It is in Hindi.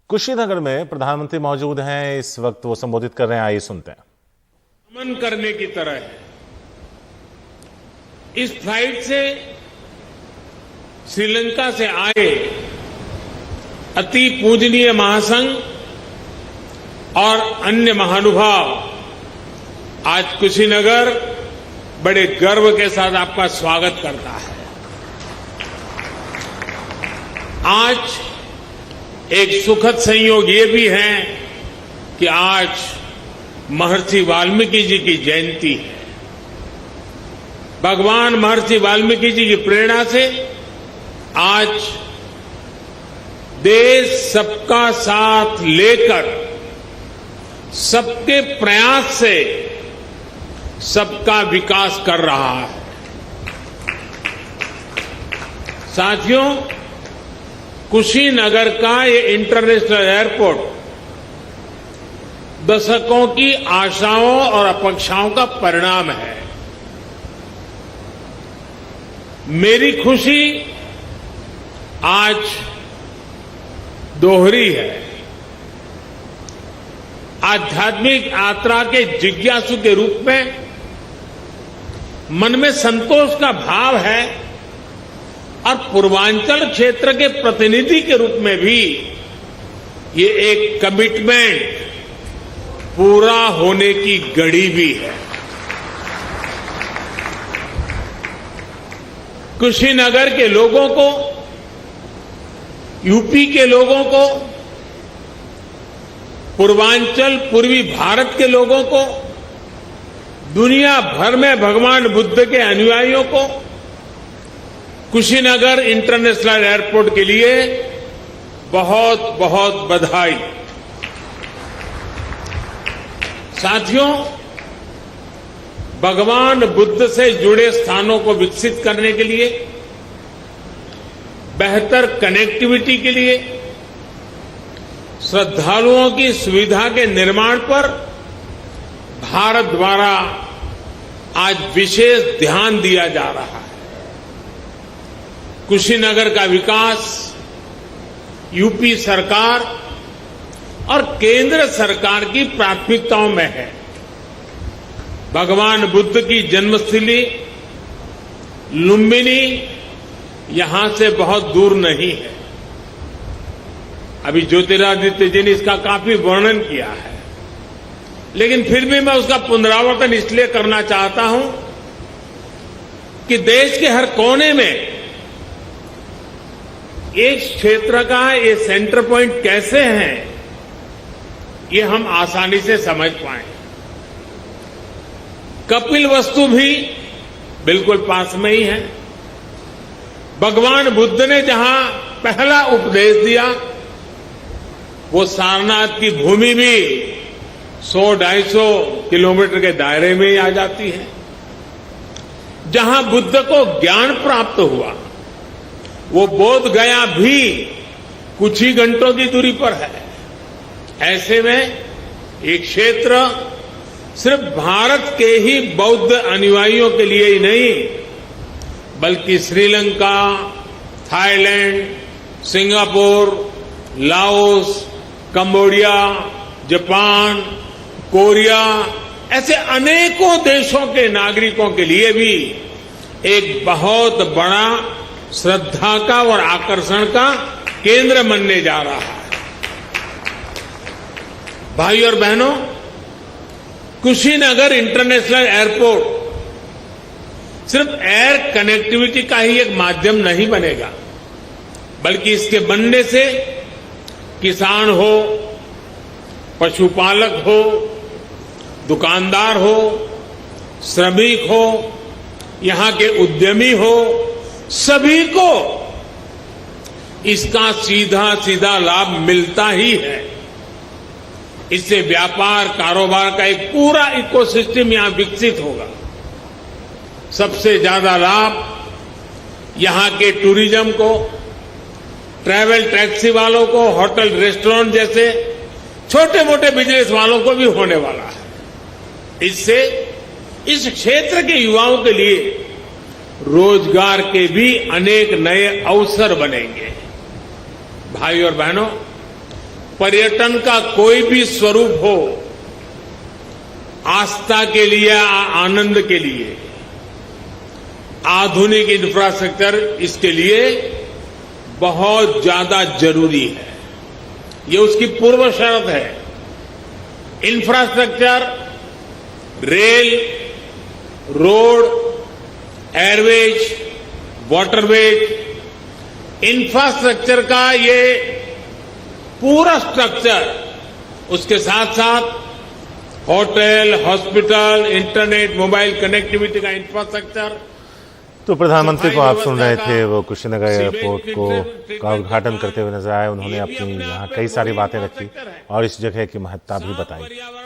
कुशीनगर में प्रधानमंत्री मौजूद हैं। इस वक्त वो संबोधित कर रहे हैं, आइए सुनते हैं। नमन करने की तरह है। इस फ्लाइट से श्रीलंका से आए अति पूजनीय महासंघ और अन्य महानुभाव आज कुशीनगर बड़े गर्व के साथ आपका स्वागत करता है। आज एक सुखद संयोग ये भी है कि आज महर्षि वाल्मीकि जी की जयंती है। भगवान महर्षि वाल्मीकि जी की प्रेरणा से आज देश सबका साथ लेकर सबके प्रयास से सबका विकास कर रहा है। साथियों, कुशीनगर का ये इंटरनेशनल एयरपोर्ट दशकों की आशाओं और अपेक्षाओं का परिणाम है। मेरी खुशी आज दोहरी है। आध्यात्मिक यात्रा के जिज्ञासु के रूप में मन में संतोष का भाव है और पूर्वांचल क्षेत्र के प्रतिनिधि के रूप में भी ये एक कमिटमेंट पूरा होने की घड़ी भी है। कुशीनगर के लोगों को, यूपी के लोगों को, पूर्वांचल पूर्वी भारत के लोगों को, दुनिया भर में भगवान बुद्ध के अनुयायियों को कुशीनगर इंटरनेशनल एयरपोर्ट के लिए बहुत बहुत बधाई। साथियों, भगवान बुद्ध से जुड़े स्थानों को विकसित करने के लिए, बेहतर कनेक्टिविटी के लिए, श्रद्धालुओं की सुविधा के निर्माण पर भारत द्वारा आज विशेष ध्यान दिया जा रहा है। कुशीनगर का विकास यूपी सरकार और केंद्र सरकार की प्राथमिकताओं में है। भगवान बुद्ध की जन्मस्थली लुम्बिनी यहां से बहुत दूर नहीं है। अभी ज्योतिरादित्य जी ने इसका काफी वर्णन किया है, लेकिन फिर भी मैं उसका पुनरावर्तन इसलिए करना चाहता हूं कि देश के हर कोने में एक क्षेत्र का ये सेंटर पॉइंट कैसे हैं, ये हम आसानी से समझ पाए। कपिलवस्तु भी बिल्कुल पास में ही है। भगवान बुद्ध ने जहां पहला उपदेश दिया, वो सारनाथ की भूमि भी 100-250 किलोमीटर के दायरे में ही आ जाती है। जहां बुद्ध को ज्ञान प्राप्त हुआ, वो बोध गया भी कुछ ही घंटों की दूरी पर है। ऐसे में ये क्षेत्र सिर्फ भारत के ही बौद्ध अनुयायियों के लिए ही नहीं, बल्कि Sri Lanka, Thailand, Singapore, Laos, Cambodia, Japan, Korea, ऐसे अनेकों देशों के नागरिकों के लिए भी एक बहुत बड़ा श्रद्धा का और आकर्षण का केंद्र बनने जा रहा है। भाई और बहनों, कुशीनगर इंटरनेशनल एयरपोर्ट सिर्फ एयर कनेक्टिविटी का ही एक माध्यम नहीं बनेगा, बल्कि इसके बनने से किसान हो, पशुपालक हो, दुकानदार हो, श्रमिक हो, यहां के उद्यमी हो, सभी को इसका सीधा सीधा लाभ मिलता ही है। इससे व्यापार कारोबार का एक पूरा इकोसिस्टम यहां विकसित होगा। सबसे ज्यादा लाभ यहां के टूरिज्म को, ट्रैवल टैक्सी वालों को, होटल रेस्टोरेंट जैसे छोटे मोटे बिजनेस वालों को भी होने वाला है। इससे इस क्षेत्र के युवाओं के लिए रोजगार के भी अनेक नए अवसर बनेंगे। भाई और बहनों, पर्यटन का कोई भी स्वरूप हो, आस्था के लिए, आनंद के लिए आधुनिक इंफ्रास्ट्रक्चर इसके लिए बहुत ज्यादा जरूरी है। ये उसकी पूर्व शर्त है। Infrastructure, rail, road, Airways, waterways, infrastructure का ये पूरा स्ट्रक्चर, उसके साथ साथ hotel, hospital, internet, mobile connectivity का इंफ्रास्ट्रक्चर। तो प्रधानमंत्री को आप सुन रहे थे, वो कुशीनगर एयरपोर्ट का उद्घाटन करते हुए नजर आए। उन्होंने अपनी यहाँ कई सारी बातें रखी और इस जगह की महत्ता भी बताई।